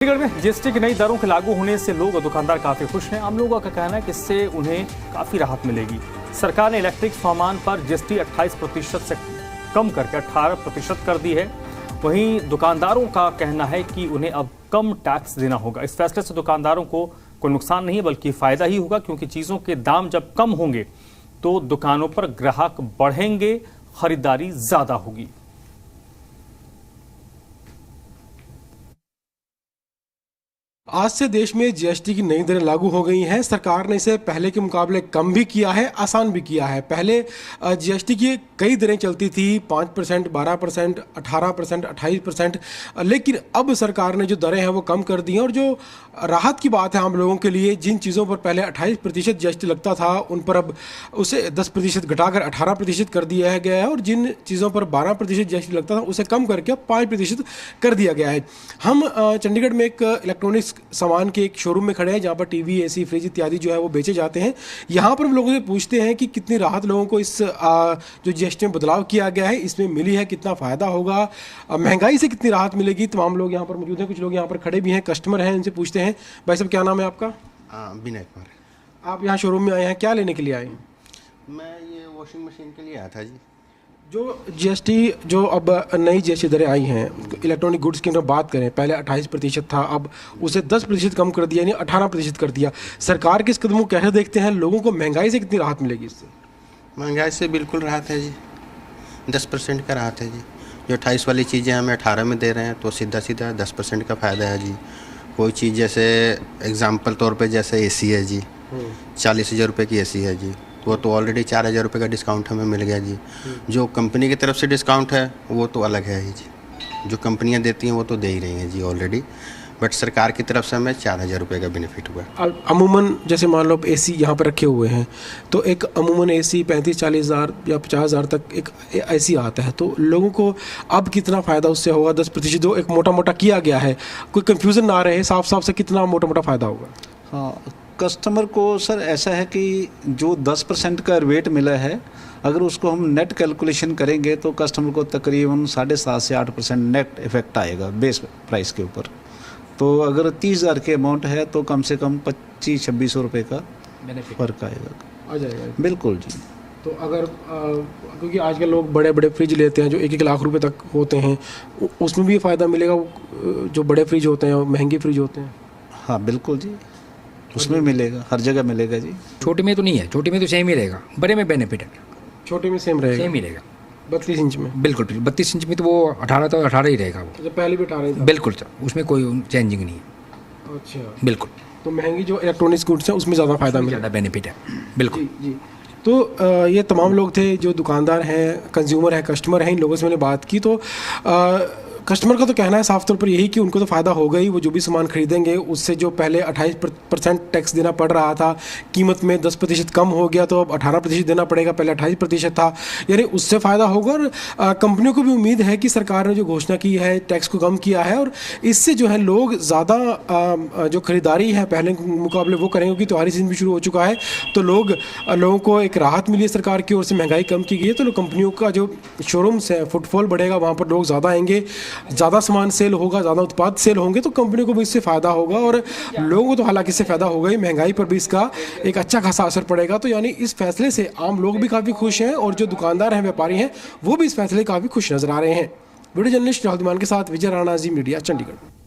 चंडीगढ़ में जीएसटी की नई दरों के लागू होने से लोग और दुकानदार काफी खुश हैं। आम लोगों का कहना है कि इससे उन्हें काफी राहत मिलेगी। सरकार ने इलेक्ट्रिक सामान पर जीएसटी 28% से कम करके 18% कर दी है। वहीं दुकानदारों का कहना है कि उन्हें अब कम टैक्स देना होगा। इस फैसले से दुकानदारों को कोई नुकसान नहीं है बल्कि फायदा ही होगा, क्योंकि चीजों के दाम जब कम होंगे तो दुकानों पर ग्राहक बढ़ेंगे, खरीदारी ज्यादा होगी। आज से देश में जीएसटी की नई दरें लागू हो गई हैं। सरकार ने इसे पहले के मुकाबले कम भी किया है, आसान भी किया है। पहले जीएसटी की कई दरें चलती थी, 5%, 12%, 18%, 28%, लेकिन अब सरकार ने जो दरें हैं वो कम कर दी हैं। और जो राहत की बात है आम लोगों के लिए, जिन चीज़ों पर पहले 28% जीएसटी लगता था उन पर अब उसे 10% घटाकर 18% कर दिया गया है, और जिन चीज़ों पर 12% जीएसटी लगता था उसे कम करके अब 5% कर दिया गया है। हम चंडीगढ़ में एक इलेक्ट्रॉनिक्स सामान के एक शोरूम में खड़े हैं जहाँ पर टीवी, एसी, फ्रिज इत्यादि जो है वो बेचे जाते हैं। यहाँ पर हम लोगों से पूछते हैं कि कितनी राहत लोगों को इस जो जीएसटी में बदलाव किया गया है इसमें मिली है, कितना फ़ायदा होगा, महंगाई से कितनी राहत मिलेगी। तमाम लोग यहाँ पर मौजूद हैं, कुछ लोग यहाँ पर खड़े भी हैं, कस्टमर हैं, इनसे पूछते हैं। भाई साहब, क्या नाम है आपका? विनय कुमार। आप यहाँ शोरूम में आए हैं, क्या लेने के लिए आए हैं? मैं ये वॉशिंग मशीन के लिए आया था जी। जो जीएसटी, जो अब नई जीएसटी दरें आई हैं इलेक्ट्रॉनिक गुड्स की, अगर बात करें पहले 28% था, अब उसे 10% कम कर दिया, यानी 18% कर दिया। सरकार के इस कदम को कैसे देखते हैं? लोगों को महंगाई से कितनी राहत मिलेगी इससे? महंगाई से बिल्कुल राहत है जी, 10% का राहत है जी। जो 28 वाली चीज़ें हमें 18 में दे रहे हैं तो सीधा सीधा 10% का फ़ायदा है जी। कोई चीज़ जैसे एग्जाम्पल तौर पे जैसे एसी है जी, 40,000 रुपये की एसी है जी, वो तो ऑलरेडी 4,000 रुपये का डिस्काउंट हमें मिल गया जी। जो कंपनी की तरफ से डिस्काउंट है वो तो अलग है ही जी, जो कंपनियां देती हैं वो तो दे ही रही हैं जी ऑलरेडी, बट सरकार की तरफ से हमें 4,000 रुपये का बेनिफिट हुआ। अमूमन जैसे मान लो एसी यहाँ पर रखे हुए हैं तो एक अमूमन एसी 35-40 हज़ार या 50 हज़ार तक एक एसी आता है, तो लोगों को अब कितना फ़ायदा उससे होगा? 10% जो एक मोटा मोटा किया गया है, कोई कंफ्यूजन ना रहे, साफ साफ से कितना मोटा मोटा फ़ायदा होगा? हाँ, कस्टमर को सर ऐसा है कि जो 10% का रेट मिला है, अगर उसको हम नेट कैलकुलेशन करेंगे तो कस्टमर को तकरीबन 7.5 से 8% नेट इफेक्ट आएगा बेस प्राइस के ऊपर। तो अगर 30,000 के अमाउंट है तो कम से कम 2500-2600 रुपये का फ़र्क आएगा, आ जाएगा। बिल्कुल जी। तो अगर क्योंकि आजकल लोग बड़े बड़े फ्रिज लेते हैं जो 1-1 लाख रुपए तक होते हैं, उसमें भी फ़ायदा मिलेगा? जो बड़े फ्रिज होते हैं, महंगे फ्रिज होते हैं। हाँ बिल्कुल जी, उसमें मिलेगा, हर जगह मिलेगा जी। छोटे में तो नहीं है, छोटे में तो सेम ही रहेगा, बड़े में बेनिफिट है। छोटे में सेम रहेगा, सेम ही रहेगा। 32 इंच में? बिल्कुल, 32 इंच में तो वो 18 ही रहेगा वो। तो पहले भी 18 था? बिल्कुल सर, उसमें कोई चेंजिंग नहीं है। अच्छा, बिल्कुल। तो महंगी जो इलेक्ट्रॉनिक्स गुड्स हैं उसमें ज़्यादा फ़ायदा मिलेगा, ज़्यादा बेनिफिट है। बिल्कुल जी। तो ये तमाम लोग थे जो दुकानदार हैं, कंज्यूमर हैं, कस्टमर हैं, इन लोगों से मैंने बात की। तो कस्टमर का तो कहना है साफ तौर पर यही कि उनको तो फ़ायदा होगा ही। वो जो भी सामान खरीदेंगे उससे जो पहले 28% टैक्स देना पड़ रहा था, कीमत में 10% कम हो गया तो अब 18% देना पड़ेगा, पहले 28% था, यानी उससे फ़ायदा होगा। और कंपनियों को भी उम्मीद है कि सरकार ने जो घोषणा की है, टैक्स को कम किया है, और इससे जो है लोग ज़्यादा जो खरीदारी है पहले के मुकाबले वो करेंगे, क्योंकि त्योहारी सीजन भी शुरू हो चुका है। तो लोगों को एक राहत मिली है सरकार की ओर से, महंगाई कम की गई है। तो कंपनियों का जो शोरूम्स है, फुटफॉल बढ़ेगा, वहाँ पर लोग ज़्यादा आएंगे, ज़्यादा सामान सेल होगा, ज़्यादा उत्पाद सेल होंगे, तो कंपनी को भी इससे फ़ायदा होगा। और लोगों को तो हालांकि इससे फ़ायदा होगा ही, महंगाई पर भी इसका एक अच्छा खासा असर पड़ेगा। तो यानी इस फैसले से आम लोग भी काफ़ी खुश हैं, और जो दुकानदार हैं, व्यापारी हैं, वो भी इस फैसले काफ़ी खुश नज़र आ रहे हैं। वीडियो जर्नलिस्ट राहुल के साथ विजय राणा, जी मीडिया, चंडीगढ़।